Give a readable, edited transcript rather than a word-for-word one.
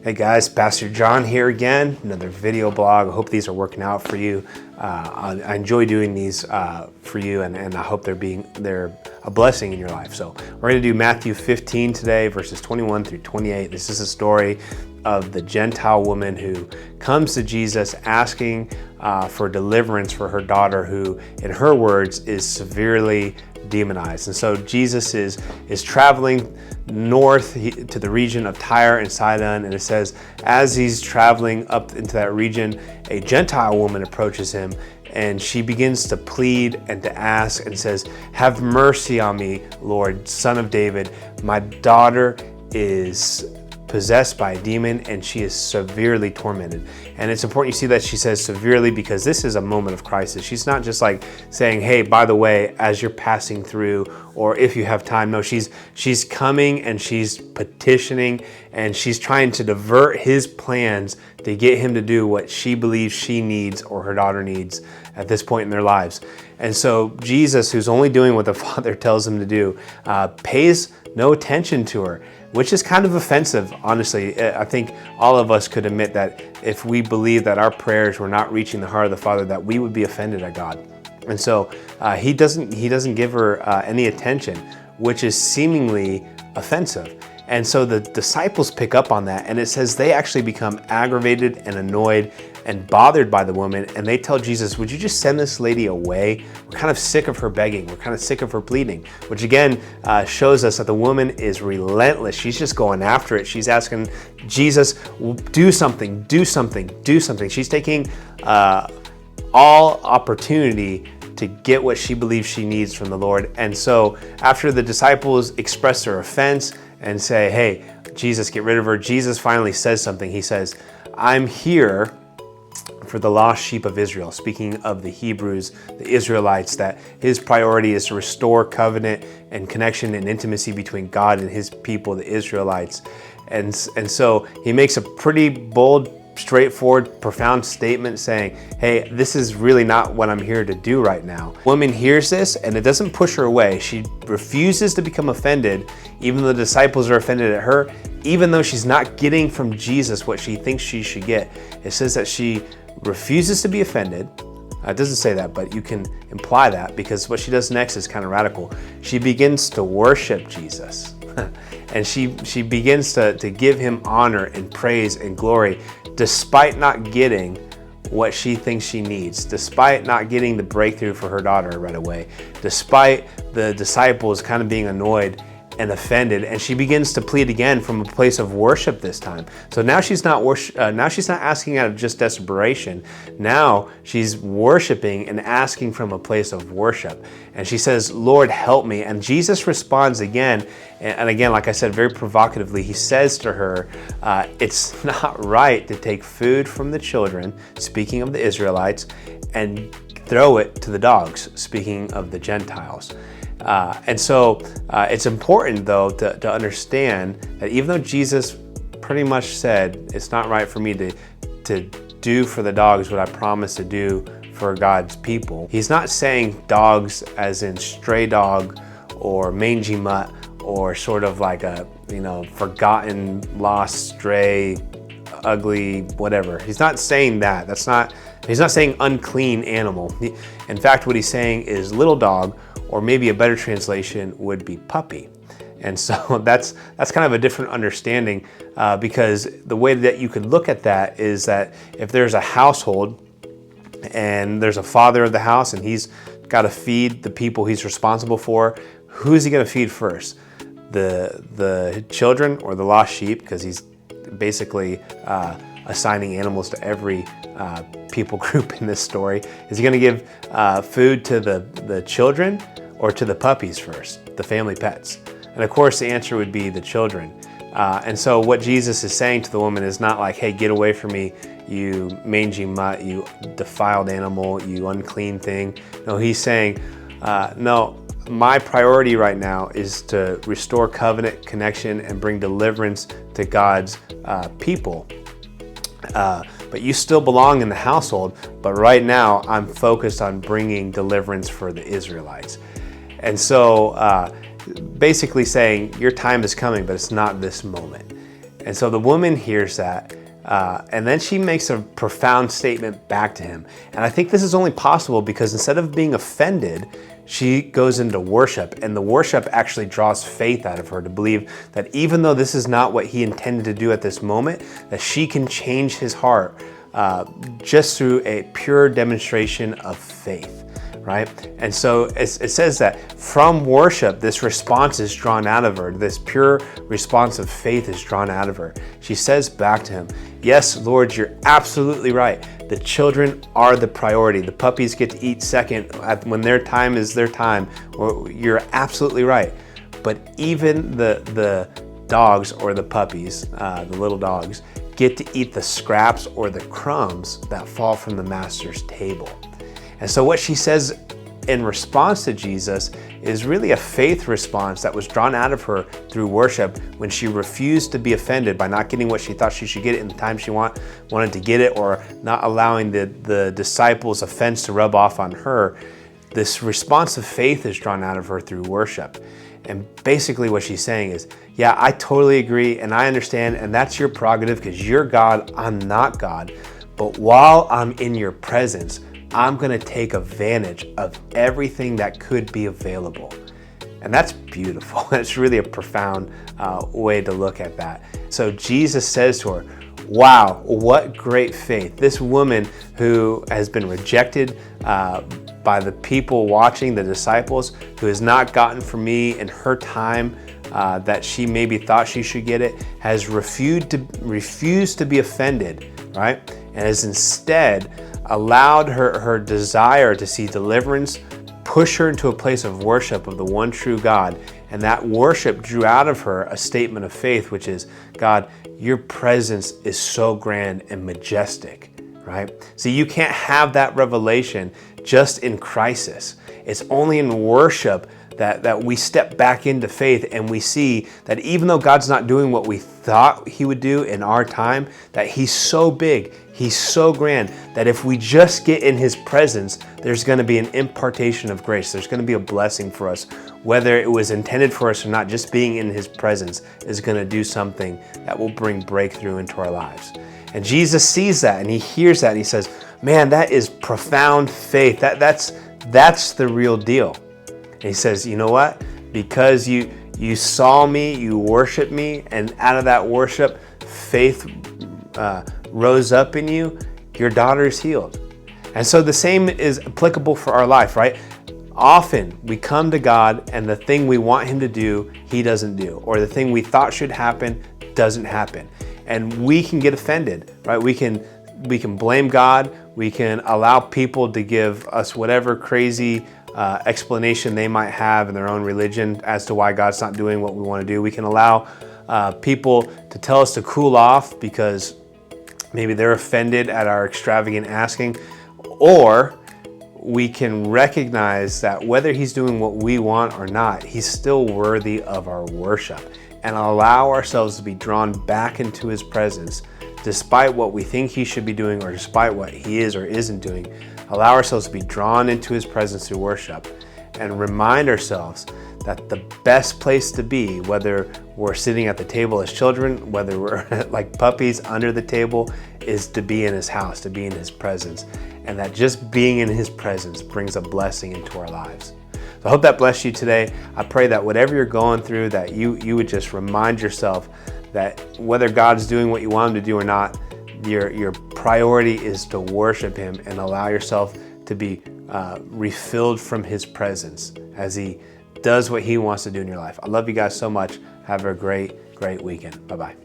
Hey guys, Pastor John here again, another video blog. I hope these are working out for you. I enjoy doing these for you, and I hope they're a blessing in your life. So we're going to do Matthew 15 today, verses 21 through 28. This is a story of the Gentile woman who comes to Jesus asking for deliverance for her daughter, who, in her words, is severely demonized. And so Jesus is traveling north to the region of Tyre and Sidon, and it says as he's traveling up into that region, a Gentile woman approaches him, and she begins to plead and to ask and says, "Have mercy on me, Lord, Son of David. My daughter is possessed by a demon and she is severely tormented." And it's important you see that she says severely, because this is a moment of crisis. She's not just like saying, "Hey, by the way," as you're passing through, or if you have time. No, she's coming and she's petitioning, and she's trying to divert his plans to get him to do what she believes she needs or her daughter needs at this point in their lives. And so Jesus, who's only doing what the Father tells him to do, pays no attention to her, which is kind of offensive, honestly. I think all of us could admit that if we believe that our prayers were not reaching the heart of the Father, that we would be offended at God. And so he doesn't give her any attention, which is seemingly offensive. And so the disciples pick up on that, and it says they actually become aggravated and annoyed and bothered by the woman, and they tell Jesus, "Would you just send this lady away? We're kind of sick of her begging. We're kind of sick of her pleading," which again shows us that the woman is relentless. She's just going after it. She's asking Jesus, do something, do something, do something. She's taking all opportunity to get what she believes she needs from the Lord. And so after the disciples express their offense and say, "Hey, Jesus, get rid of her," Jesus finally says something. He says, "I'm here for the lost sheep of Israel," speaking of the Hebrews, the Israelites, that his priority is to restore covenant and connection and intimacy between God and his people, the Israelites. And so he makes a pretty bold, straightforward, profound statement saying, "Hey, this is really not what I'm here to do right now." The woman hears this, and it doesn't push her away. She refuses to become offended, even though the disciples are offended at her, even though she's not getting from Jesus what she thinks she should get. It says that she refuses to be offended. It doesn't say that, but you can imply that, because what she does next is kind of radical. She begins to worship Jesus. And she begins to give him honor and praise and glory, despite not getting what she thinks she needs, despite not getting the breakthrough for her daughter right away, despite the disciples kind of being annoyed and offended. And she begins to plead again from a place of worship this time. So now she's not asking out of just desperation. Now she's worshiping and asking from a place of worship. And she says, "Lord, help me." And Jesus responds again. And again, like I said, very provocatively, he says to her, "It's not right to take food from the children," speaking of the Israelites, "and throw it to the dogs," speaking of the Gentiles. And so it's important, though, to understand that even though Jesus pretty much said, "It's not right for me to do for the dogs what I promised to do for God's people," he's not saying dogs as in stray dog or mangy mutt, or sort of like a, forgotten, lost, stray, ugly, whatever. He's not saying that. He's not saying unclean animal. In fact, what he's saying is little dog, or maybe a better translation would be puppy. And so that's kind of a different understanding, because the way that you could look at that is that if there's a household and there's a father of the house and he's got to feed the people he's responsible for, who's he going to feed first? The children or the lost sheep, because he's basically assigning animals to every people group in this story. Is he going to give food to the children or to the puppies first, the family pets? And of course the answer would be the children. And so what Jesus is saying to the woman is not like, "Hey, get away from me, you mangy mutt, you defiled animal, you unclean thing." No, he's saying, "No, my priority right now is to restore covenant connection and bring deliverance to God's people. But you still belong in the household, but right now I'm focused on bringing deliverance for the Israelites." And so basically saying, your time is coming, but it's not this moment. And so the woman hears that, and then she makes a profound statement back to him. And I think this is only possible because instead of being offended, she goes into worship, and the worship actually draws faith out of her to believe that even though this is not what he intended to do at this moment, that she can change his heart just through a pure demonstration of faith. Right? And so it says that from worship, this response is drawn out of her. This pure response of faith is drawn out of her. She says back to him, yes, Lord, you're absolutely right. The children are the priority. The puppies get to eat second when their time is their time. You're absolutely right. But even the dogs or the puppies, the little dogs, get to eat the scraps or the crumbs that fall from the master's table. And so what she says in response to Jesus is really a faith response that was drawn out of her through worship when she refused to be offended by not getting what she thought she should get in the time she wanted to get it, or not allowing the disciples' offense to rub off on her. This response of faith is drawn out of her through worship. And basically what she's saying is, yeah, I totally agree and I understand, and that's your prerogative because you're God, I'm not God. But while I'm in your presence, I'm going to take advantage of everything that could be available. And that's beautiful. That's really a profound way to look at that. So Jesus says to her, wow, what great faith. This woman who has been rejected by the people watching, the disciples, who has not gotten from me in her time that she maybe thought she should get it, has refused to be offended, right? And has instead allowed her desire to see deliverance push her into a place of worship of the one true God. And that worship drew out of her a statement of faith, which is, God, your presence is so grand and majestic, right? See, you can't have that revelation just in crisis. It's only in worship that we step back into faith and we see that even though God's not doing what we thought he would do in our time, that he's so big, he's so grand, that if we just get in his presence, there's going to be an impartation of grace. There's going to be a blessing for us. Whether it was intended for us or not, just being in his presence is going to do something that will bring breakthrough into our lives. And Jesus sees that and he hears that and he says, man, that is profound faith. That's the real deal. And he says, you know what? Because you saw me, you worshiped me, and out of that worship, faith rose up in you, your daughter is healed. And so the same is applicable for our life, right? Often we come to God and the thing we want him to do, he doesn't do. Or the thing we thought should happen, doesn't happen. And we can get offended, right? We can blame God. We can allow people to give us whatever crazy explanation they might have in their own religion as to why God's not doing what we want to do. We can allow people to tell us to cool off because maybe they're offended at our extravagant asking. Or we can recognize that whether he's doing what we want or not, he's still worthy of our worship, and allow ourselves to be drawn back into his presence despite what we think he should be doing or despite what he is or isn't doing. Allow ourselves to be drawn into his presence through worship and remind ourselves that the best place to be, whether we're sitting at the table as children, whether we're like puppies under the table, is to be in his house, to be in his presence. And that just being in his presence brings a blessing into our lives. So I hope that blessed you today. I pray that whatever you're going through, that you would just remind yourself that whether God's doing what you want him to do or not, your priority is to worship him and allow yourself to be refilled from his presence as he does what he wants to do in your life. I love you guys so much. Have a great weekend. Bye-bye.